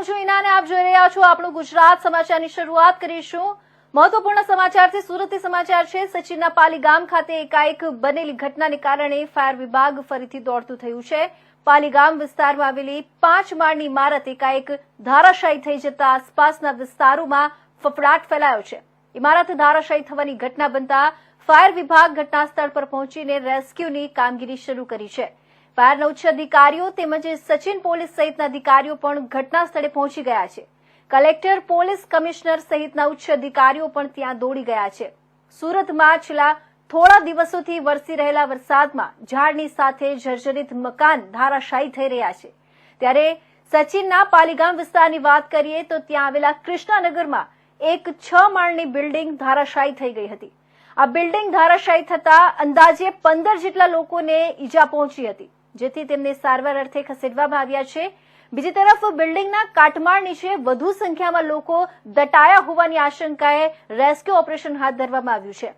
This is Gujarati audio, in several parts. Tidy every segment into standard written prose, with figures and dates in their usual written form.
છું ઈના અને આપ જોઈ રહ્યા છો આપણું ગુજરાત સમાચારની શરૂઆત કરીશું મહત્વપૂર્ણ સમાચારથી। સુરતથી સમાચાર છે। સચિનના પાલી ગામ ખાતે એકાએક બનેલી ઘટનાને કારણે ફાયર વિભાગ ફરીથી દોડતું થયું છે। પાલી ગામ વિસ્તારમાં આવેલી 5 માળની ઇમારત એકાએક ધારાશાયી થઈ જતા આસપાસના વિસ્તારોમાં ફફડાટ ફેલાયો છે। ઇમારત ધારાશાયી થવાની ઘટના બનતા ફાયર વિભાગ ઘટના સ્થળ પર પહોંચીને રેસ્ક્યુની કામગીરી શરૂ કરી છે। ફાયરના ઉચ્ચ અધિકારીઓ તેમજ સચિન પોલીસ સહિતના અધિકારીઓ પણ ઘટના સ્થળે પહોંચી ગયા છે। કલેક્ટર, પોલીસ કમિશનર સહિતના ઉચ્ચ અધિકારીઓ પણ ત્યાં દોડી ગયા છે। સુરતમાં છેલ્લા થોડા દિવસોથી વરસી રહેલા વરસાદમાં ઝાડની સાથે જર્જરિત મકાન ધારાશાયી થઈ રહ્યા છે। ત્યારે સચિનના પાલીગામ વિસ્તારની વાત કરીએ તો ત્યાં આવેલા કૃષ્ણાનગરમાં એક 6 માળની બિલ્ડિંગ ધારાશાયી થઈ ગઈ હતી। આ બિલ્ડિંગ ધારાશાયી થતા અંદાજે 15 જેટલા લોકોને ઈજા પહોંચી હતી, જેથી તેમને સારવાર અર્થે ખસેડવામાં આવ્યા છે। બીજી તરફ બિલ્ડિંગના કાટમાળ નીચે વધુ સંખ્યામાં લોકો દટાયા હોવાની આશંકાએ રેસ્ક્યુ ઓપરેશન હાથ ધરવામાં આવ્યું છે।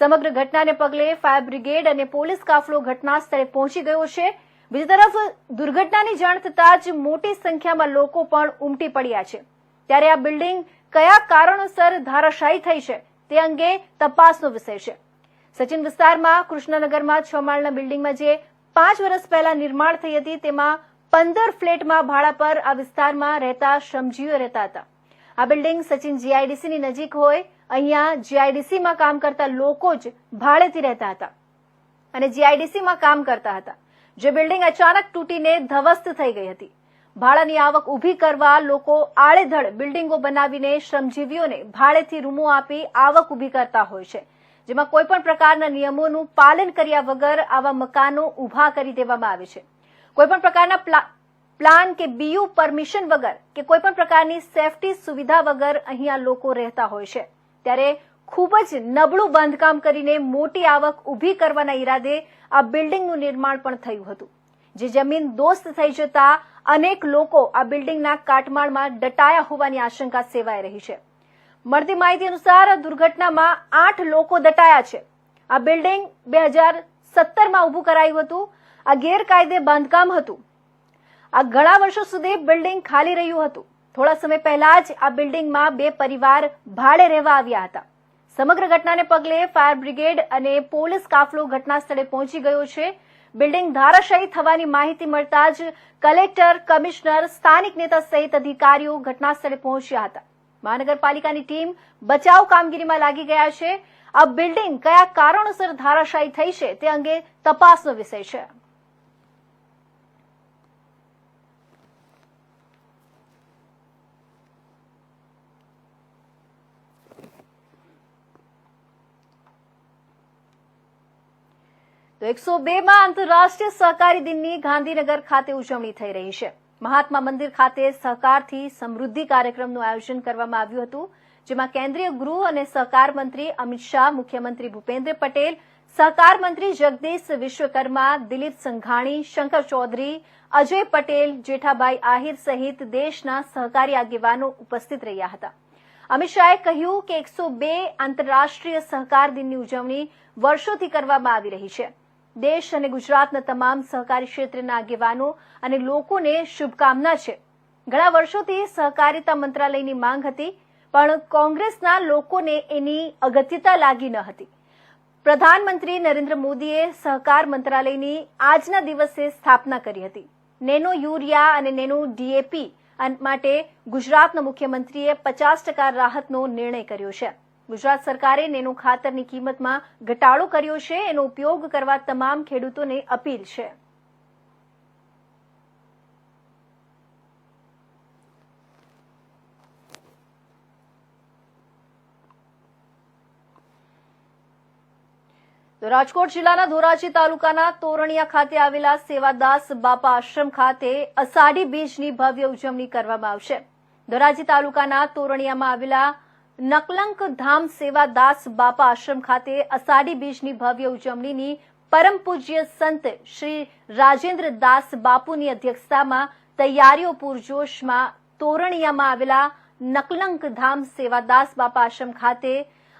સમગ્ર ઘટનાને પગલે ફાયર બ્રિગેડ અને પોલીસ કાફલો ઘટના સ્થળે પહોંચી ગયો છે। બીજી તરફ દુર્ઘટનાની જાણ થતાં જ મોટી સંખ્યામાં લોકો પણ ઉમટી પડ્યા છે। ત્યારે આ બિલ્ડિંગ કયા કારણોસર ધારાશાયી થઈ છે તે અંગે તપાસનો વિષય છે। સચિન વિસ્તારમાં કૃષ્ણનગરમાં 6 માળના બિલ્ડિંગમાં જે 5 વર્ષ પહેલા નિર્માણ થઈ હતી તેમાં 15 ફ્લેટમાં ભાડા પર આ વિસ્તારમાં રહેતા શ્રમજીવીઓ રહેતા હતા। આ બિલ્ડિંગ સચિન જીઆઈડીસીની નજીક હોય, અહીંયા જીઆઈડીસીમાં કામ કરતા લોકો જ ભાડેથી રહેતા હતા અને જીઆઈડીસીમાં કામ કરતા હતા। જે બિલ્ડિંગ અચાનક તૂટીને ધ્વસ્ત થઈ ગઈ હતી। ભાડાની આવક ઊભી કરવા લોકો આડેધડ બિલ્ડિંગો બનાવીને શ્રમજીવીઓને ભાડેથી રૂમો આપી આવક ઊભી કરતા હોય છે, જેમાં કોઈપણ પ્રકારના નિયમોનું પાલન કર્યા વગર આવા મકાનો ઊભા કરી દેવામાં આવે છે। કોઈપણ પ્રકારના પ્લાન કે બીયુ પરમિશન વગર કે કોઈપણ પ્રકારની સેફટી સુવિધા વગર અહીંયા લોકો રહેતા હોય છે। ત્યારે ખૂબ જ નબળું બાંધકામ કરીને મોટી આવક ઊભી કરવાના ઈરાદે આ બિલ્ડિંગનું નિર્માણ પણ થયું હતું, જે જમીન દોસ્ત થઈ જતા અનેક લોકો આ બિલ્ડિંગના કાટમાળમાં દટાયા હોવાની આશંકા સેવાઈ રહી છે। મળતી માહિતી અનુસાર દુર્ઘટનામાં 8 લોકો દટાયા છે। આ બિલ્ડિંગ 2017માં ઊભું કરાયું હતું। આ ગેરકાયદે બાંધકામ હતું। આ ઘણા વર્ષો સુધી બિલ્ડિંગ ખાલી રહ્યું હતું। થોડા સમય પહેલા જ આ બિલ્ડિંગમાં 2 પરિવાર ભાડે રહેવા આવ્યા હતા। સમગ્ર ઘટનાને પગલે ફાયર બ્રિગેડ અને પોલીસ કાફલો ઘટના સ્થળે પહોંચી ગયો છે। બિલ્ડિંગ ધારાશાયી થવાની માહિતી મળતા જ કલેક્ટર, કમિશનર, સ્થાનિક નેતા સહિત અધિકારીઓ ઘટના સ્થળે પહોંચ્યા હતા। મહાનગરપાલિકાની ટીમ બચાવ કામગીરીમાં લાગી ગયા છે। આ બિલ્ડિંગ કયા કારણોસર ધારાશાયી થઈ છે તે અંગે તપાસનો વિષય છે। તો 102માં આંતરરાષ્ટ્રીય સહકારી દિનની ગાંધીનગર ખાતે ઉજવણી થઈ રહી છે। મહાત્મા મંદિર ખાતે સહકારથી સમૃદ્ધિ કાર્યક્રમનું આયોજન કરવામાં આવ્યું હતું, જેમાં કેન્દ્રીય ગૃહ અને સહકાર મંત્રી અમિત શાહ, મુખ્યમંત્રી ભૂપેન્દ્ર પટેલ, સહકાર મંત્રી જગદીશ વિશ્વકર્મા, દિલીપ સંઘાણી, શંકર ચૌધરી, અજય પટેલ, જેઠાભાઈ આહિર સહિત દેશના સહકારી આગેવાનો ઉપસ્થિત રહ્યા હતા। અમિત શાહે કહ્યું કે 102 આંતરરાષ્ટ્રીય સહકાર દિનની ઉજવણી વર્ષોથી કરવામાં આવી રહી છે। દેશ અને ગુજરાતના તમામ સહકારી ક્ષેત્રના આગેવાનો અને લોકોને શુભકામના છે। ઘણા વર્ષોથી સહકારિતા મંત્રાલયની માંગ હતી, પણ કોંગ્રેસના લોકોને એની અગત્યતા લાગી ન હતી। પ્રધાનમંત્રી નરેન્દ્ર મોદીએ સહકાર મંત્રાલયની આજના દિવસે સ્થાપના કરી હતી। નેનો યુરિયા અને નેનો ડીએપી માટે ગુજરાતના મુખ્યમંત્રીએ 50% રાહતનો નિર્ણય કર્યો છે। ગુજરાત સરકારે નેનો ખાતરની કિંમતમાં ઘટાડો કર્યો છે। એનો ઉપયોગ કરવા તમામ ખેડૂતોને અપીલ છે। તો રાજકોટ જિલ્લાના ધોરાજી તાલુકાના તોરણિયા ખાતે આવેલા સેવાદાસ બાપા આશ્રમ ખાતે અષાઢી બીજની ભવ્ય ઉજવણી કરવામાં આવશે। ધોરાજી તાલુકાના તોરણિયામાં આવેલા નકલંક ધામ સેવાદાસ બાપા આશ્રમ ખાતે અષાઢી બીજની ભવ્ય ઉજવણીની પરમ પૂજ્ય સંત શ્રી રાજેન્દ્ર દાસ બાપુની અધ્યક્ષતામાં તૈયારીઓ પૂરજોશમાં તોરણિયામાં આવેલા નકલંક ધામ સેવાદાસ બાપા આશ્રમ ખાતે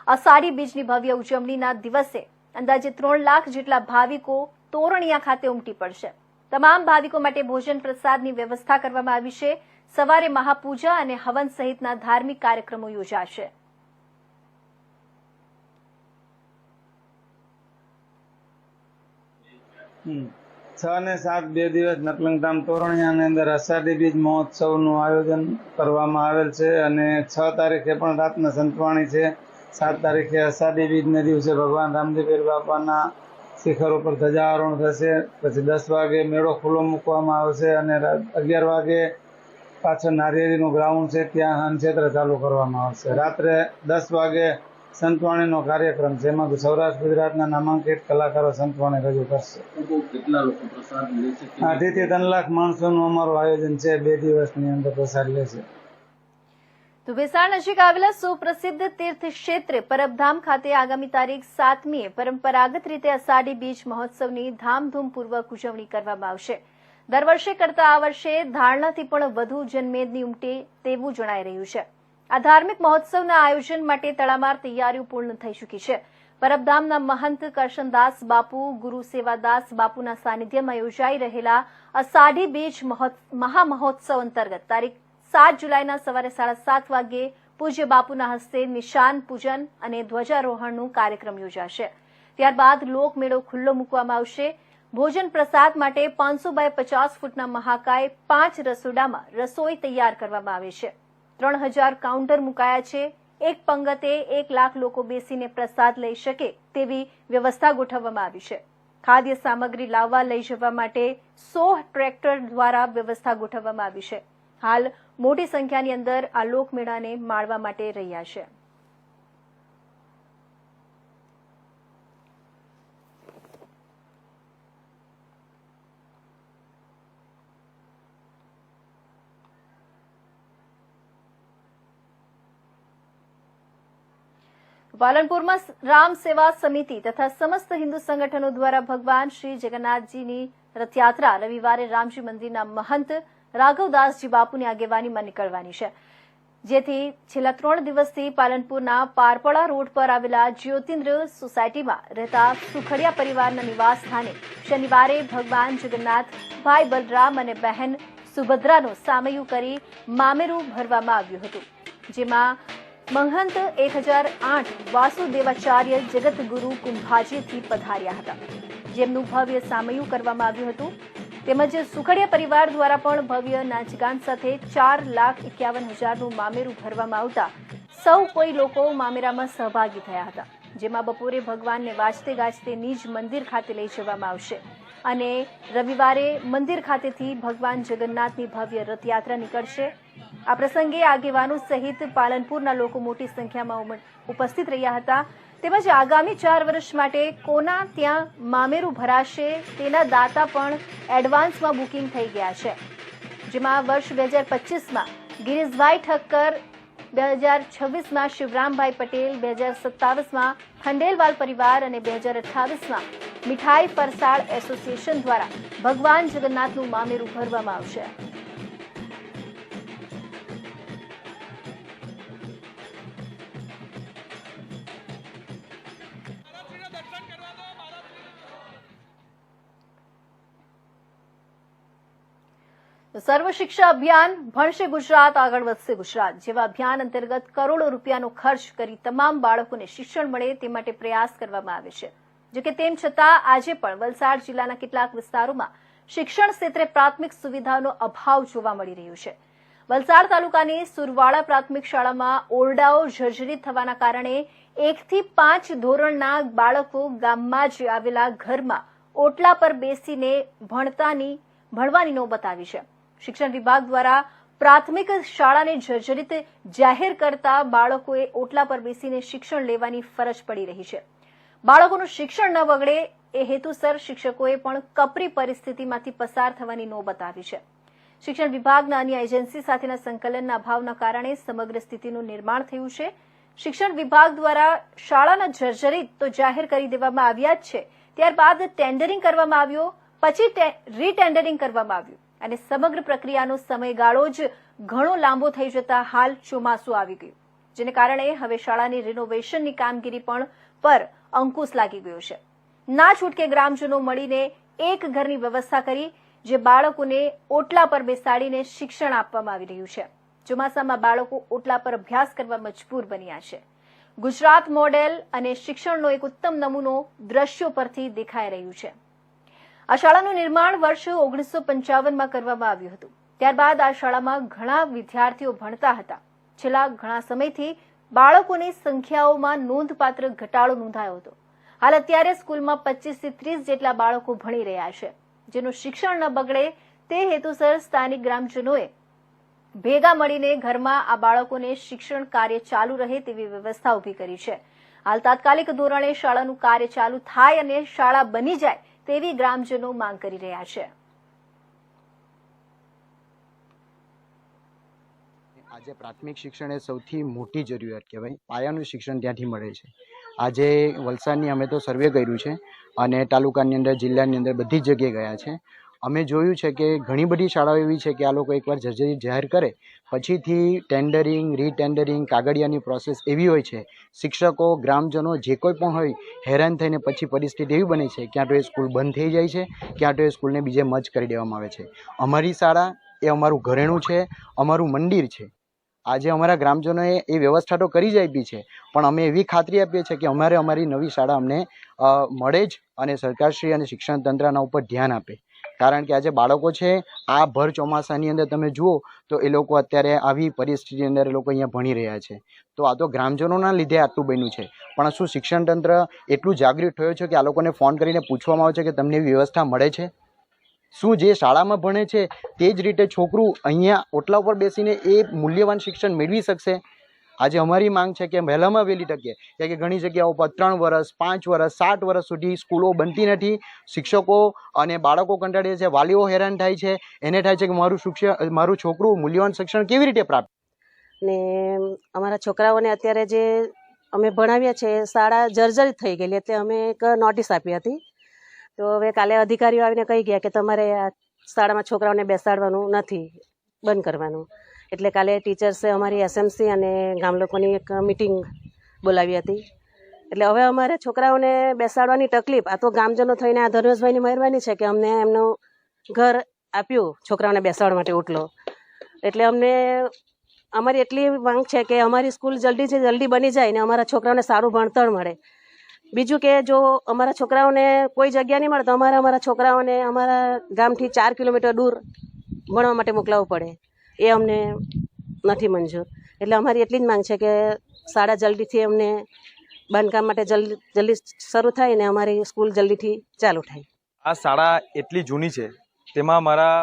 અષાઢી બીજની ભવ્ય ઉજવણીના દિવસે અંદાજે 3 લાખ જેટલા ભાવિકો તોરણિયા ખાતે ઉમટી પડશે। તમામ ભાવિકો માટે ભોજન પ્રસાદની વ્યવસ્થા કરવામાં આવી છે। સવારે મહાપૂજા અને હવન સહિતના ધાર્મિક કાર્યક્રમો યોજાશે. છ અને 7 2 દિવસ નકલંગધામ તોરણિયાની અંદર અષાઢી બીજ મહોત્સવનું આયોજન કરવામાં આવેલ છે અને 6 તારીખે પણ રાતના સંતવાણી છે. 7 તારીખે અષાઢી બીજના દિવસે ભગવાન રામદેવ બાપાના શિખર ઉપર ધજારોહણ થશે. પછી 10 વાગે મેળો ખુલ્લો મૂકવામાં આવશે અને 11 વાગે પાછળ નારિયેરીનું ગ્રાઉન્ડ છે ત્યાં અન્નક્ષેત્ર ચાલુ કરવામાં આવશે. રાત્રે 10 વાગે સંતવાણીનો કાર્યક્રમ છે, એમાં સૌરાષ્ટ્ર ગુજરાતના નામાંકિત કલાકારો સંતવાણી રજૂ કરશે. કેટલા લોકો પ્રસાદ લે છે? 2.5 થી 3 લાખ માણસોનું અમારું આયોજન છે. 2 દિવસની અંદર પ્રસાદ લેશે. તો વેસાણ નજીક આવેલા સુપ્રસિદ્ધ તીર્થ ક્ષેત્રે પરબધામ ખાતે આગામી તારીખ 7મીએ પરંપરાગત રીતે અષાઢી બીજ મહોત્સવની ધામધૂમપૂર્વક ઉજવણી કરવામાં આવશે. દર વર્ષે કરતા આ વર્ષે ધારણાથી પણ વધુ જનમેદની ઉમટે તેવું જણાઈ રહ્યું છે. આ ધાર્મિક મહોત્સવના આયોજન માટે તડામાર તૈયારીઓ પૂર્ણ થઈ ચૂકી છે. પરબધામના મહંત કરશનદાસ બાપુ, ગુરુ સેવાદાસ બાપુના સાનિધ્યમાં યોજાઈ રહેલા અષાઢી બીજ મહામહોત્સવ અંતર્ગત તારીખ 7 જુલાઈના સવારે 7:30 વાગ્યે પૂજ્ય બાપુના હસ્તે નિશાન પૂજન અને ધ્વજારોહણનું કાર્યક્રમ યોજાશે. ત્યારબાદ લોકમેળો ખુલ્લો મૂકવામાં આવશે. ભોજન પ્રસાદ માટે 500 બાય 50 ફૂટના મહાકાય 5 રસોડામાં રસોઈ તૈયાર કરવામાં આવે છે. 3000 કાઉન્ટર મુકાયા છે. એક પંગતે 1 લાખ લોકો બેસીને પ્રસાદ લઈ શકે તેવી વ્યવસ્થા ગોઠવવામાં આવી છે. ખાદ્ય સામગ્રી લાવવા લઈ જવા માટે 100 ટ્રેક્ટર દ્વારા વ્યવસ્થા ગોઠવવામાં આવી છે. હાલ મોટી સંખ્યાની અંદર આ લોકમેળાને માણવા માટે રહ્યા છે. પાલનપુરમાં રામ સેવા સમિતિ તથા સમસ્ત હિન્દુ સંગઠનો દ્વારા ભગવાન શ્રી જગન્નાથજીની રથયાત્રા રવિવારે રામજી મંદિરના મહંત રાઘવદાસજી બાપુની આગેવાનીમાં નીકળવાની છે, જેથી છેલ્લા 3 દિવસથી પાલનપુરના પારપડા રોડ પર આવેલા જ્યોતિન્દ્ર સોસાયટીમાં રહેતા સુખડિયા પરિવારના નિવાસ સ્થાને શનિવારે ભગવાન જગન્નાથ, ભાઈ બલરામ અને બહેન સુભદ્રાનો સામૈયું કરી મામેરું ભરવામાં આવ્યું હતું, જેમાં મહંત 1008 વાસુદેવાચાર્ય જગતગુરુ કુંભાજીથી પધાર્યા હતા, જેમનું ભવ્ય સામૈયું કરવામાં આવ્યું હતું. તેમજ સુખડિયા પરિવાર દ્વારા પણ ભવ્ય નાચગાન સાથે 4,51,000નું મામેરું ભરવામાં આવતા સૌ કોઈ લોકો મામેરામાં સહભાગી થયા હતા, જેમાં બપોરે ભગવાનને વાજતે ગાજતે નિજ મંદિર ખાતે લઈ જવામાં આવશે અને રવિવારે મંદિર ખાતેથી ભગવાન જગન્નાથની ભવ્ય રથયાત્રા નીકળશે. આ પ્રસંગે આગેવાનો સહિત પાલનપુરના લોકો મોટી સંખ્યામાં ઉપસ્થિત રહ્યા હતા. તેમજ આગામી 4 વર્ષ માટે કોના ત્યાં મામેરું ભરાશે તેના દાતા પણ એડવાન્સમાં બુકિંગ થઈ ગયા છે, જેમાં વર્ષ 2025માં ગિરીશભાઈ ઠક્કર, 2026માં શિવરામભાઈ પટેલ, 2027માં ખંડેલવાલ પરિવાર અને 2028માં મીઠાઈ ફરસાળ એસોસિએશન દ્વારા ભગવાન જગન્નાથનું મામેરું ભરવામાં આવશે. સર્વ શિક્ષા અભિયાન ભણશે ગુજરાત આગળ વધશે ગુજરાત જેવા અભિયાન અંતર્ગત કરોડો રૂપિયાનો ખર્ચ કરી તમામ બાળકોને શિક્ષણ મળે તે માટે પ્રયાસ કરવામાં આવે છે. જોકે તેમ છતાં આજે પણ વલસાડ જિલ્લાના કેટલાક વિસ્તારોમાં શિક્ષણ ક્ષેત્રે પ્રાથમિક સુવિધાનો અભાવ જોવા મળી રહ્યો છે. વલસાડ તાલુકાની સુરવાડા પ્રાથમિક શાળામાં ઓરડાઓ જર્જરિત થવાના કારણે 1 થી 5 ધોરણના બાળકો ગામમાં જ આવેલા ઘરમાં ઓટલા પર બેસીને ભણવાની નોબત આવી છે. શિક્ષણ વિભાગ દ્વારા પ્રાથમિક શાળાને જર્જરિત જાહેર કરતા બાળકોએ ઓટલા પર બેસીને શિક્ષણ લેવાની ફરજ પડી રહી છે. બાળકોનું શિક્ષણ ન બગડે એ હેતુસર શિક્ષકોએ પણ કપરી પરિસ્થિતિમાંથી પસાર થવાની નોબત આવી છે. શિક્ષણ વિભાગના અન્ય એજન્સી સાથેના સંકલનના અભાવના કારણે સમગ્ર સ્થિતિનું નિર્માણ થયું છે. શિક્ષણ વિભાગ દ્વારા શાળાના જર્જરિત તો જાહેર કરી દેવામાં આવ્યા જ છે, ત્યારબાદ ટેન્ડરિંગ કરવામાં આવ્યું, પછી રીટેન્ડરિંગ કરવામાં આવ્યું અને સમગ્ર પ્રક્રિયાનો સમયગાળો જ ઘણો લાંબો થઈ જતા હાલ ચોમાસું આવી ગયું, જેને કારણે હવે શાળાની રિનોવેશનની કામગીરી પણ પર અંકુશ લાગી ગયો છે. ના છૂટકે ગ્રામજનો મળીને એક ઘરની વ્યવસ્થા કરી જે બાળકોને ઓટલા પર બેસાડીને શિક્ષણ આપવામાં આવી રહ્યું છે. ચોમાસામાં બાળકો ઓટલા પર અભ્યાસ કરવા મજબૂર બન્યા છે. ગુજરાત મોડેલ અને શિક્ષણનો એક ઉત્તમ નમૂનો દ્રશ્યો પરથી દેખાઈ રહ્યું છે. આ શાળાનું નિર્માણ વર્ષ 1955માં કરવામાં આવ્યું હતું. ત્યારબાદ આ શાળામાં ઘણા વિદ્યાર્થીઓ ભણતા હતા. છેલ્લા ઘણા સમયથી બાળકોની સંખ્યાઓમાં નોંધપાત્ર ઘટાડો નોંધાયો હતો. હાલ અત્યારે સ્કૂલમાં 25 થી 30 જેટલા બાળકો ભણી રહ્યા છે. જેનું શિક્ષણ ન બગડે તે હેતુસર સ્થાનિક ગ્રામજનોએ ભેગા મળીને ઘરમાં આ બાળકોને શિક્ષણ કાર્ય ચાલુ રહે તેવી વ્યવસ્થા ઊભી કરી છે. હાલ તાત્કાલિક ધોરણે શાળાનું કાર્ય ચાલુ થાય અને શાળા બની જાય તેવી ગ્રામજનો માંગ કરી રહ્યા છે. આજે પ્રાથમિક શિક્ષણ એ સૌથી મોટી જરૂરિયાત કહેવાય. પાયાનું શિક્ષણ ત્યાંથી મળે છે. આજે વલસાડની અમે તો સર્વે કર્યું છે અને તાલુકાની અંદર, જિલ્લાની અંદર બધી જ જગ્યાએ ગયા છે. અમે જોયું છે કે ઘણી બધી શાળાઓ એવી છે કે આ લોકો એકવાર જર્જરિત જાહેર કરે પછીથી ટેન્ડરિંગ, રીટેન્ડરિંગ, કાગળિયાની પ્રોસેસ એવી હોય છે. શિક્ષકો, ગ્રામજનો જે કોઈ પણ હોય હેરાન થઈને પછી પરિસ્થિતિ એવી બને છે ક્યાં તો એ સ્કૂલ બંધ થઈ જાય છે, ક્યાં તો એ સ્કૂલને બીજે મર્જ કરી દેવામાં આવે છે. અમારી શાળા એ અમારું ઘરેણું છે, અમારું મંદિર છે. આજે અમારા ગ્રામજનોએ એ વ્યવસ્થા તો કરી જ આપી છે, પણ અમે એવી ખાતરી આપીએ છીએ કે અમારી નવી શાળા અમને મળે જ અને સરકારશ્રી અને શિક્ષણ તંત્રના ઉપર ધ્યાન આપે. કારણ કે આજે બાળકો છે આ ભર ચોમાસાની અંદર તમે જુઓ તો એ લોકો અત્યારે આવી પરિસ્થિતિની અંદર એ લોકો અહીંયા ભણી રહ્યા છે. તો આ તો ગ્રામજનોના લીધે આટલું બન્યું છે. પણ શું શિક્ષણ તંત્ર એટલું જાગૃત થયું છે કે આ લોકોને ફોન કરીને પૂછવામાં આવે છે કે તમને એવી વ્યવસ્થા મળે છે? શું જે શાળામાં ભણે છે તે જ રીતે છોકરું અહીંયા ઓટલા ઉપર બેસીને એ મૂલ્યવાન શિક્ષણ મેળવી શકશે? આજે અમારી માંગ છે કે વહેલામાં વહેલી તકે, કે ઘણી જગ્યાઓ પર 3 વર્ષ, 5 વર્ષ, 7 વર્ષ સુધી સ્કૂલો બનતી નથી. શિક્ષકો અને બાળકો કંટાળે છે, વાલીઓ હેરાન થાય છે. એને થાય છે કે મારું છોકરું મૂલ્યવાન શિક્ષણ કેવી રીતે પ્રાપ્ત? ને અમારા છોકરાઓને અત્યારે જે અમે ભણાવ્યા છે શાળા જર્જરિત થઈ ગયેલી, એટલે અમે એક નોટિસ આપી હતી. તો હવે કાલે અધિકારીઓ આવીને કહી ગયા કે તમારે આ શાળામાં છોકરાઓને બેસાડવાનું નથી, બંધ કરવાનું. એટલે કાલે ટીચર્સે અમારી એસએમસી અને ગામ લોકોની એક મિટિંગ બોલાવી હતી. એટલે હવે અમારે છોકરાઓને બેસાડવાની તકલીફ, આ તો ગામજનો થઈને આ ધર્મેશભાઈની મહેરબાની છે કે અમને એમનું ઘર આપ્યું છોકરાઓને બેસાડવા માટે ઓટલો. એટલે અમને અમારી એટલી માંગ છે કે અમારી સ્કૂલ જલ્દીથી જલ્દી બની જાય ને અમારા છોકરાઓને સારું ભણતર મળે. બીજું કે જો અમારા છોકરાઓને કોઈ જગ્યા નહીં મળે તો અમારા છોકરાઓને અમારા ગામથી 4 કિલોમીટર દૂર ભણવા માટે મોકલાવવું પડે. એ અમને નથી મંજૂર. એટલે અમારી એટલી જ માંગ છે કે શાળા જલ્દીથી અમને બાંધકામ માટે જલ્દી શરૂ થાય ને અમારી સ્કૂલ જલ્દીથી ચાલુ થાય. આ શાળા એટલી જૂની છે, તેમાં મારા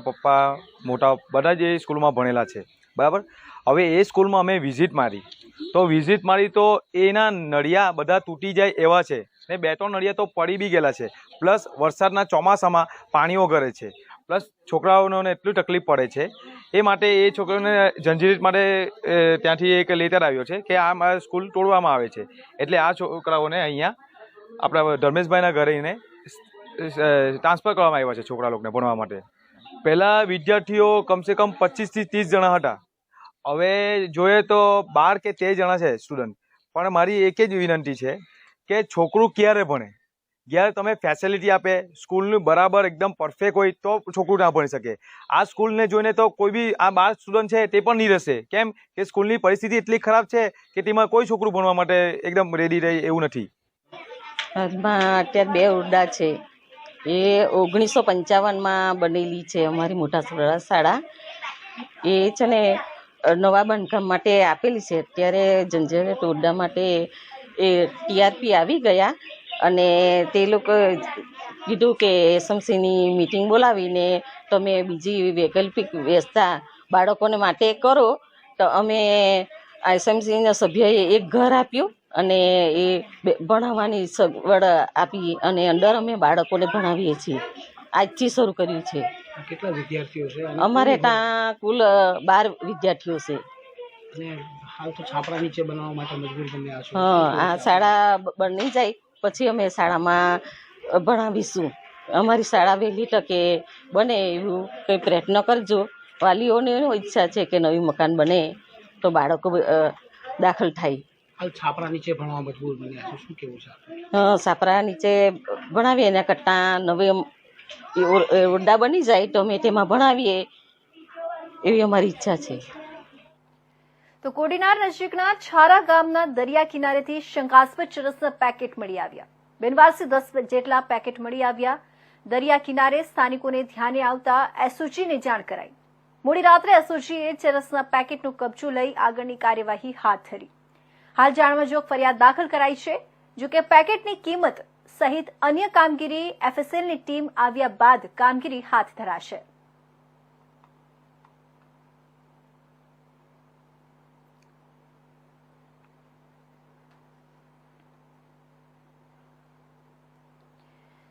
પપ્પા મોટા બધા જ એ સ્કૂલમાં ભણેલા છે, બરાબર. હવે એ સ્કૂલમાં અમે વિઝિટ મારી તો એના નળિયા બધા તૂટી જાય એવા છે ને 2-3 નળિયા તો પડી બી ગયેલા છે. પ્લસ વરસાદના ચોમાસામાં પાણીઓ ગળે છે, પ્લસ છોકરાઓને એટલી તકલીફ પડે છે. એ માટે એ છોકરાઓને જંજીરીત માટે ત્યાંથી એક લેટર આવ્યો છે કે આ સ્કૂલ તોડવામાં આવે છે. એટલે આ છોકરાઓને અહીંયા આપણા ધર્મેશભાઈના ઘરે એને ટ્રાન્સફર કરવામાં આવ્યા છે છોકરા લોકોને ભણવા માટે. પહેલાં વિદ્યાર્થીઓ કમસે કમ 25 થી 30 જણા હતા. હવે જોઈએ તો 12 કે 13 જણા છે સ્ટુડન્ટ. પણ મારી એક જ વિનંતી છે કે છોકરું ક્યારે ભણે, જ્યારે તમે ફેસિલિટી આપે, સ્કૂલનું બરાબર એકદમ પરફેક્ટ હોય તો છોકરું ના ભણી શકે. આ સ્કૂલને જોઈને તો કોઈ બી આ 12 સ્ટુડન્ટ છે તે પણ નહીં રહેશે. કેમ કે સ્કૂલની પરિસ્થિતિ એટલી ખરાબ છે કે તેમાં કોઈ છોકરું ભણવા માટે એકદમ રેડી રહે એવું નથી. અત્યારે 2 ઓરડા છે. એ 1955માં બનેલી છે અમારી મોટા શાળા. એ છે ને નવા બાંધકામ માટે આપેલી છે. અત્યારે જંજીરેટ ઓરડા માટે એ ટીઆરપી આવી ગયા અને તે લોકો કીધું કે એસએમસીની મિટિંગ બોલાવીને તમે બીજી વૈકલ્પિક વ્યવસ્થા બાળકોને માટે કરો. તો અમે એસએમસીના સભ્યએ એક ઘર આપ્યું અને એ ભણાવવાની સગવડ આપી અને અંદર અમે બાળકોને ભણાવીએ છીએ. આજથી શરૂ કર્યું છે. કેટલા વિદ્યાર્થીઓ છે? અમારે ત્યાં કુલ 12 વિદ્યાર્થીઓ છે. હાલ તો છાપરા નીચે બનાવવા માટે મજબૂર બન્યા છો. આ શાળા બની જાય પછી અમે શાળામાં ભણાવીશું. અમારી શાળા વહેલી તકે બને એવું કંઈ પ્રયત્ન કરજો. વાલીઓને ઈચ્છા છે કે નવી મકાન બને તો બાળકો દાખલ થાય. હાલ છાપરા નીચે ભણવા મજબૂર બન્યા છો, શું કેવું છે? છાપરા નીચે ભણાવીએ એના કરતાં નવી એ ઓરડા બની જાય તો અમે તેમાં ભણાવીએ એવી અમારી ઈચ્છા છે. તો કોડીનાર નજીકના છારા ગામના દરિયા કિનારેથી શંકાસ્પદ ચરસના પેકેટ મળી આવ્યા. બિનવારસી 10 જેટલા પેકેટ મળી આવ્યા. દરિયા કિનારે સ્થાનિકોને ધ્યાને આવતા એસઓજીને જાણ કરાઈ. મોડી રાત્રે એસઓજીએ ચરસના પેકેટનો કબજો લઈ આગળની કાર્યવાહી હાથ ધરી. હાલ જાણવાજોગ ફરિયાદ દાખલ કરાઈ છે. જોકે પેકેટની કિંમત સહિત અન્ય કામગીરી એફએસએલની ટીમ આવ્યા બાદ કામગીરી હાથ ધરાશે.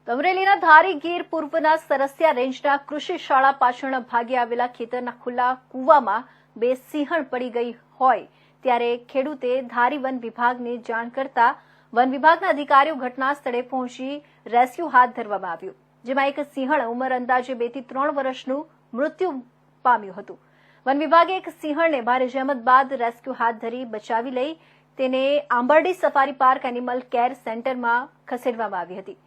અમરેલીના ધારી ગીર પૂર્વના સરસિયા રેન્જના કૃષિ શાળા પાછળના ભાગે આવેલા ખેતરના ખુલ્લા કૂવામાં 2 સિંહણ પડી ગઈ હોય ત્યારે ખેડૂતે ધારી વન વિભાગને જાણ કરતા વન વિભાગના અધિકારીઓ ઘટના સ્થળે પહોંચી રેસ્ક્યુ હાથ ધરવામાં આવ્યું, જેમાં એક સિંહણ ઉંમર અંદાજે 2 થી 3 વર્ષનું મૃત્યુ પામ્યું હતું. વન વિભાગે એક સિંહણને ભારે જહેમત બાદ રેસ્ક્યુ હાથ ધરી બચાવી લઈ તેને Ambardi safari park animal care સેન્ટરમાં ખસેડવામાં આવી હતી.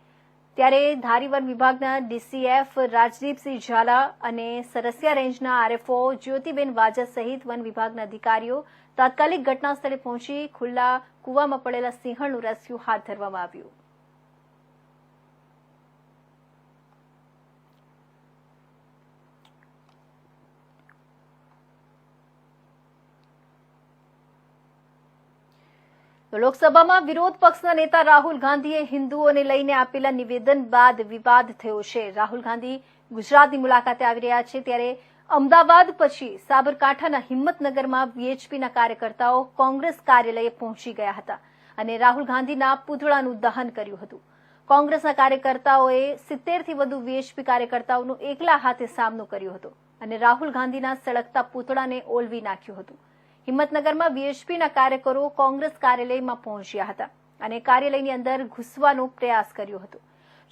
ત્યારે ધારી વન વિભાગના ડીસીએફ રાજદીપસિંહ ઝાલા અને સરસિયા રેન્જના આરએફઓ જ્યોતિબેન વાજા સહિત વન વિભાગના અધિકારીઓ તાત્કાલિક ઘટના સ્થળે પહોંચી ખુલ્લા કૂવામાં પડેલા સિંહણનું રેસ્ક્યુ હાથ ધરવામાં આવ્યું. લોકસભામાં વિરોધ પક્ષના નેતા રાહુલ ગાંધીએ હિન્દુઓને લઈને આપેલા નિવેદન બાદ વિવાદ થયો છે. રાહુલ ગાંધી ગુજરાતની મુલાકાતે આવી રહ્યા છે ત્યારે અમદાવાદ પછી સાબરકાંઠાના હિંમતનગરમાં વીએચપીના કાર્યકર્તાઓ કોંગ્રેસ કાર્યાલયે પહોંચી ગયા હતા અને રાહુલ ગાંધીના પૂતળાનું દહન કર્યું હતું. કોંગ્રેસના કાર્યકર્તાઓએ 70 થી વધુ વીએચપી કાર્યકર્તાઓનો એકલા હાથે સામનો કર્યો હતો અને રાહુલ ગાંધીના સળગતા પૂતળાને ઓલવી નાખ્યું હતું. હિંમતનગરમાં વીએચપીના કાર્યકરો કોંગ્રેસ કાર્યાલયમાં પહોંચ્યા હતા અને કાર્યાલયની અંદર ઘૂસવાનો પ્રયાસ કર્યો હતો.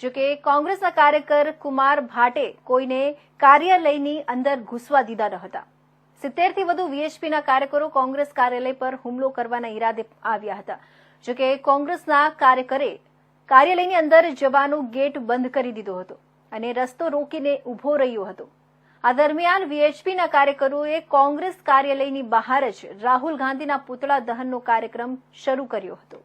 જોકે કોંગ્રેસના કાર્યકર કુમાર ભાટે કોઈને કાર્યાલયની અંદર ઘૂસવા દીધા ન હતા. 70 થી વધુ વીએચપીના કાર્યકરો કોંગ્રેસ કાર્યાલય પર હુમલો કરવાના ઈરાદે આવ્યા હતા. જોકે કોંગ્રેસના કાર્યકરે કાર્યાલયની અંદર જવાનો ગેટ બંધ કરી દીધો હતો અને રસ્તો રોકીને ઉભો રહ્યો હતો. આ દરમિયાન વીએચપીના કાર્યકરોએ કોંગ્રેસ કાર્યાલયની બહાર જ રાહુલ ગાંધીના પૂતળા દહનનો કાર્યક્રમ શરૂ કર્યો હતો.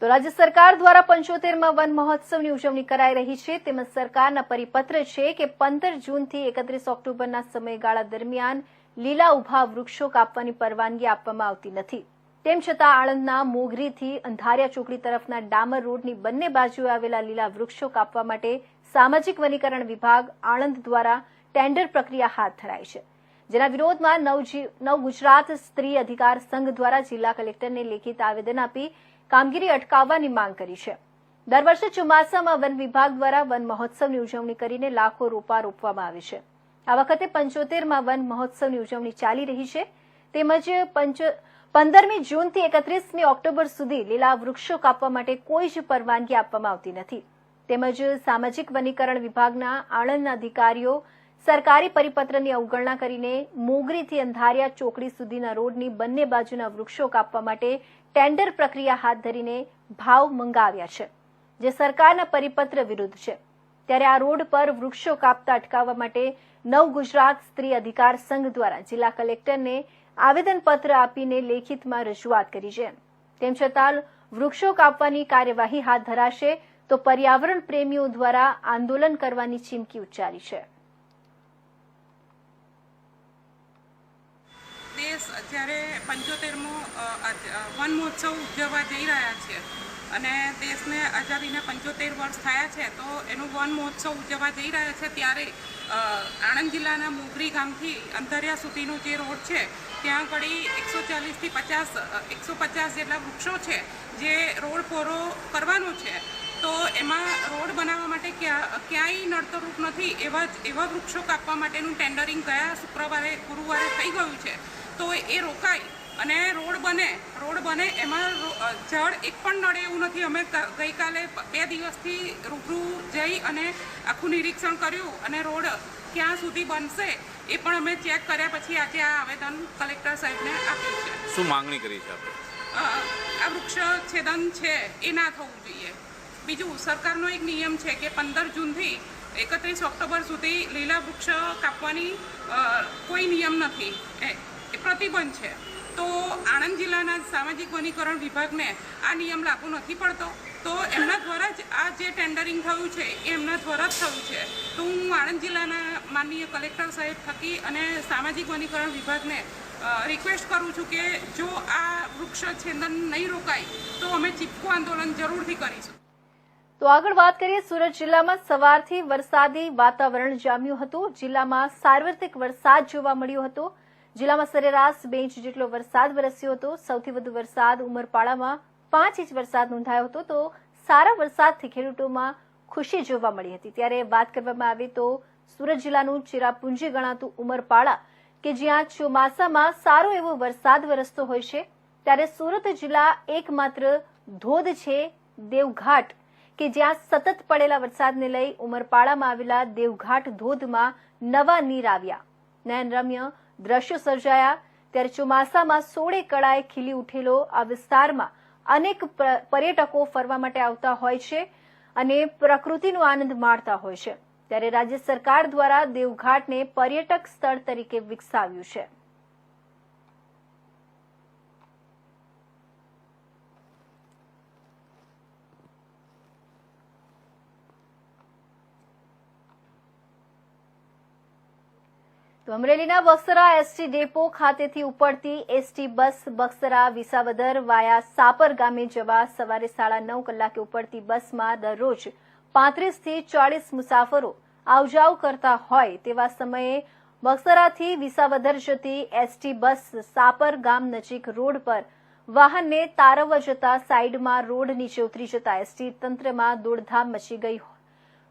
તો રાજ્ય સરકાર દ્વારા 75માં વન મહોત્સવની ઉજવણી કરાઈ રહી છે. તેમજ સરકારના પરિપત્ર છે કે 15 જૂનથી 31 ઓક્ટોબરના સમયગાળા દરમિયાન લીલા ઉભા વૃક્ષો કાપવાની પરવાનગી આપવામાં આવતી નથી. તેમ છતાં આણંદના મોગરીથી અંધારિયા ચોકડી તરફના ડામર રોડની બંને બાજુએ આવેલા લીલા વૃક્ષો કાપવા માટે સામાજિક વનીકરણ વિભાગ આણંદ દ્વારા ટેન્ડર પ્રક્રિયા હાથ ધરાઈ છે. જેના વિરોધમાં નવ ગુજરાત સ્ત્રી અધિકાર સંઘ દ્વારા જિલ્લા કલેક્ટરને લેખિત આવેદન આપી કામગીરી અટકાવવાની માંગ કરી છે. દર વર્ષે ચોમાસામાં વન વિભાગ દ્વારા વન મહોત્સવની ઉજવણી કરીને લાખો રોપા રોપવામાં આવે છે. આ વખતે 75માં વન મહોત્સવની ઉજવણી ચાલી રહી છે. તેમજ 15મી જૂનથી 31મી ઓક્ટોબર સુધી લીલા વૃક્ષો કાપવા માટે કોઈ જ પરવાનગી આપવામાં આવતી નથી. તેમજ સામાજિક વનીકરણ વિભાગના આણંદના અધિકારીઓ સરકારી પરિપત્રની અવગણના કરીને મોગરીથી અંધારિયા ચોકડી સુધીના રોડની બંને બાજુના વૃક્ષો કાપવા માટે ટેન્ડર પ્રક્રિયા હાથ ધરીને ભાવ મંગાવ્યા છે, જે સરકારના પરિપત્ર વિરુદ્ધ છે. ત્યારે આ રોડ પર વૃક્ષો કાપતા અટકાવવા માટે નવ ગુજરાત સ્ત્રી અધિકાર સંઘ દ્વારા જિલ્લા કલેક્ટરને આવેદનપત્ર આપીને લેખિતમાં રજૂઆત કરી છે. તેમ છતાં વૃક્ષો કાપવાની કાર્યવાહી હાથ ધરાશે તો પર્યાવરણ પ્રેમીઓ દ્વારા આંદોલન કરવાની ચીમકી ઉચ્ચારી છે. દેશ જ્યારે 75મો વન મહોત્સવ ઉજવવા જઈ રહ્યા છે અને દેશને આઝાદીને 75 વર્ષ થયા છે, તો એનું વન મહોત્સવ ઉજવવા જઈ રહ્યા છે ત્યારે આણંદ જિલ્લાના મોગરી ગામથી અંધારિયા સુધીનો જે રોડ છે ત્યાં આગળ 140 થી 150 જેટલા વૃક્ષો છે જે રોડ પૂરો કરવાનો છે. તો એમાં રોડ બનાવવા માટે ક્યાંય નડતરરૂપ નથી એવા વૃક્ષો કાપવા માટેનું ટેન્ડરિંગ ગયા ગુરુવારે થઈ ગયું છે. તો એ રોકાય અને રોડ બને એમાં ઝાડ એક પણ નડે એવું નથી. અમે ગઈકાલે 2 દિવસથી રૂબરૂ જઈ અને આખું નિરીક્ષણ કર્યું અને રોડ ક્યાં સુધી બનશે એ પણ અમે ચેક કર્યા પછી આજે આ આવેદન કલેક્ટર સાહેબને આપ્યું છે. શું માંગણી કરી છે આપણે? આ વૃક્ષ છેદન છે એ ના થવું જોઈએ. બીજું, સરકારનો એક નિયમ છે કે 15 જૂનથી 31 ઓક્ટોબર સુધી લીલા વૃક્ષ કાપવાની કોઈ નિયમ નથી, એ પ્રતિબંધ છે. તો આણંદ જિલ્લાના સામાજિક વનીકરણ વિભાગને આ નિયમ લાગુ નથી પડતો, તો એમના દ્વારા જ આ જે ટેન્ડરિંગ થયું છે એ એમના દ્વારા જ થયું છે. તો હું આણંદ જિલ્લાના માનનીય કલેક્ટર સાહેબ થકી અને સામાજિક વનીકરણ વિભાગને રિક્વેસ્ટ કરું છું કે જો આ વૃક્ષ છેદન નહીં રોકાય તો અમે ચીપકું આંદોલન જરૂરથી કરીશું. તો આગળ વાત કરીએ, સુરત જિલ્લામાં સવારથી વરસાદી વાતાવરણ જામ્યું હતું. જિલ્લામાં સાર્વત્રિક વરસાદ જોવા મળ્યો હતો. જિલ્લામાં સરેરાશ 2 ઇંચ જેટલો વરસાદ વરસ્યો હતો. સૌથી વધુ વરસાદ ઉમરપાડામાં 5 ઇંચ વરસાદ નોંધાયો હતો. તો સારા વરસાદથી ખેડૂતોમાં ખુશી જોવા મળી હતી. ત્યારે વાત કરવામાં આવે તો સુરત જિલ્લાનું ચેરાપુંજી ગણાતું ઉમરપાડા કે જ્યાં ચોમાસામાં સારો એવો વરસાદ વરસતો હોય છે, ત્યારે સુરત જિલ્લા એકમાત્ર ધોધ છે દેવઘાટ કે જ્યાં સતત પડેલા વરસાદને લઈ ઉમરપાડામાં આવેલા દેવઘાટ ધોધમાં નવા નીર આવ્યા. નયનરમ્ય દ્રશ્યો સર્જાયા. ત્યારે ચોમાસામાં સોળે કળાએ ખીલી ઉઠેલો આ વિસ્તારમાં અનેક પર્યટકો ફરવા માટે આવતા હોય છે અને પ્રકૃતિનો આનંદ માણતા હોય છે. ત્યારે રાજ્ય સરકાર દ્વારા દેવઘાટને પર્યટક સ્થળ તરીકે વિકસાવ્યું છે. તો અમરેલીના બક્સરા એસટી ડેપો ખાતેથી ઉપડતી એસટી બસ બક્સરા વિસાવદર વાયા સાપર ગામે જવા સવારે 9:30 કલાકે ઉપડતી બસમાં દરરોજ 35 થી 40 મુસાફરો આવજાવ કરતા હોય તેવા સમયે બક્સરાથી વિસાવદર જતી એસટી બસ સાપર ગામ નજીક રોડ પર વાહનને તારવવા જતા સાઈડમાં રોડ નીચે ઉતરી જતા એસટી તંત્રમાં દોડધામ મચી ગઈ.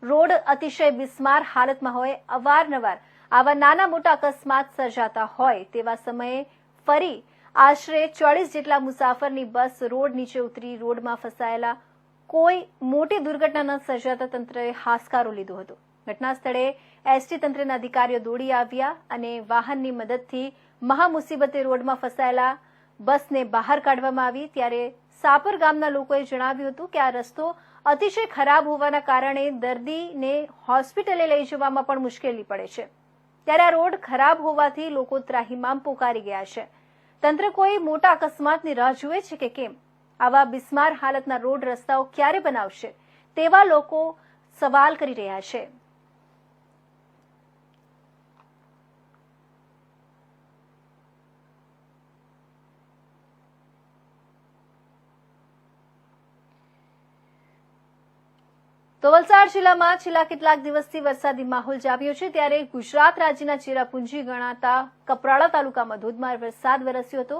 રોડ અતિશય બિસ્માર હાલતમાં હોય, અવારનવાર આવા નાના મોટા અકસ્માત સર્જાતા હોય તેવા સમયે ફરી આશરે 40 જેટલા મુસાફરની બસ રોડ નીચે ઉતરી રોડમાં ફસાયેલા. કોઈ મોટી દુર્ઘટના ન સર્જાતા તંત્રએ હાશકારો લીધો હતો. ઘટના સ્થળે એસટી તંત્રના અધિકારીઓ દોડી આવ્યા અને વાહનની મદદથી મહામુસીબતે રોડમાં ફસાયેલા બસને બહાર કાઢવામાં આવી. ત્યારે સાપર ગામના લોકોએ જણાવ્યું હતું કે આ રસ્તો અતિશય ખરાબ હોવાના કારણે દર્દીને હોસ્પિટલે લઈ જવામાં પણ મુશ્કેલી પડે છે. ત્યારે આ રોડ ખરાબ હોવાથી લોકો ત્રાહિમામ પોકારી ગયા છે. તંત્ર કોઈ મોટા અકસ્માતની રાહ જુએ છે કે કેમ? આવા બિસ્માર હાલતના રોડ રસ્તાઓ ક્યારે બનાવશે તેવા લોકો સવાલ કરી રહ્યા છે. તો વલસાડ જિલ્લામાં છેલ્લા કેટલાક દિવસથી વરસાદી માહોલ જામ્યો છે. ત્યારે ગુજરાત રાજ્યના ચેરાપુંજી ગણાતા કપરાડા તાલુકામાં ધોધમાર વરસાદ વરસ્યો હતો.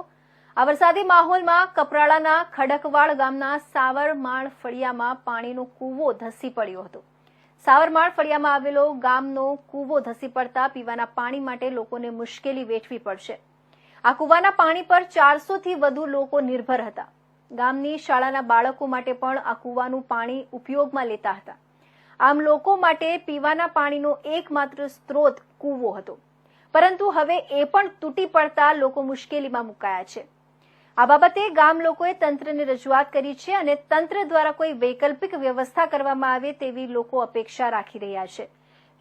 આ વરસાદી માહોલમાં કપરાડાના ખડકવાડ ગામના સાવરમાળ ફળિયામાં પાણીનો કૂવો ધસી પડ્યો હતો. સાવરમાળ ફળિયામાં આવેલો ગામનો કૂવો ધસી પડતા પીવાના પાણી માટે લોકોને મુશ્કેલી વેઠવી પડશે. આ કૂવાના પાણી પર 400 થી વધુ લોકો નિર્ભર હતા. ગામની શાળાના બાળકો માટે પણ આ કૂવાનું પાણી ઉપયોગમાં લેતા હતા. આમ લોકો માટે પીવાના પાણીનો એકમાત્ર સ્ત્રોત કૂવો હતો. પરંતુ હવે એ પણ તૂટી પડતા લોકો મુશ્કેલીમાં મુકાયા છે. આ બાબતે ગામ લોકોએ તંત્રને રજૂઆત કરી છે અને તંત્ર દ્વારા કોઈ વૈકલ્પિક વ્યવસ્થા કરવામાં આવે તેવી લોકો અપેક્ષા રાખી રહ્યા છે.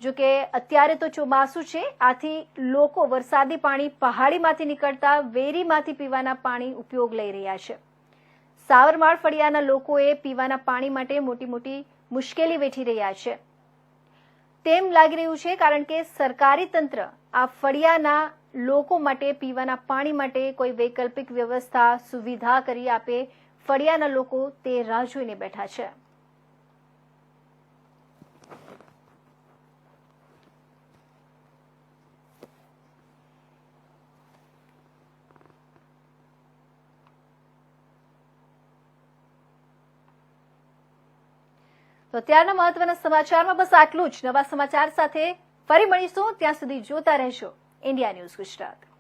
જોકે અત્યારે તો ચોમાસું છે, આથી લોકો વરસાદી પાણી પહાડીમાંથી નીકળતા વેરીમાંથી પીવાના પાણી ઉપયોગ લઈ રહ્યા છે. સાવરમાળ ફળિયાના લોકોએ પીવાના પાણી માટે મોટી મુશ્કેલી વેઠી રહ્યા છે તેમ લાગી રહ્યું છે, કારણ કે સરકારી તંત્ર આ ફળિયાના લોકો માટે પીવાના પાણી માટે કોઈ વૈકલ્પિક વ્યવસ્થા સુવિધા કરી આપે. ફળિયાના લોકો તે રાહ જોઈને બેઠા છે. તો અત્યારના મહત્વના સમાચારમાં બસ આટલું જ. નવા સમાચાર સાથે ફરી મળીશું. ત્યાં સુધી જોતા રહેજો ઇન્ડિયા ન્યૂઝ ગુજરાત.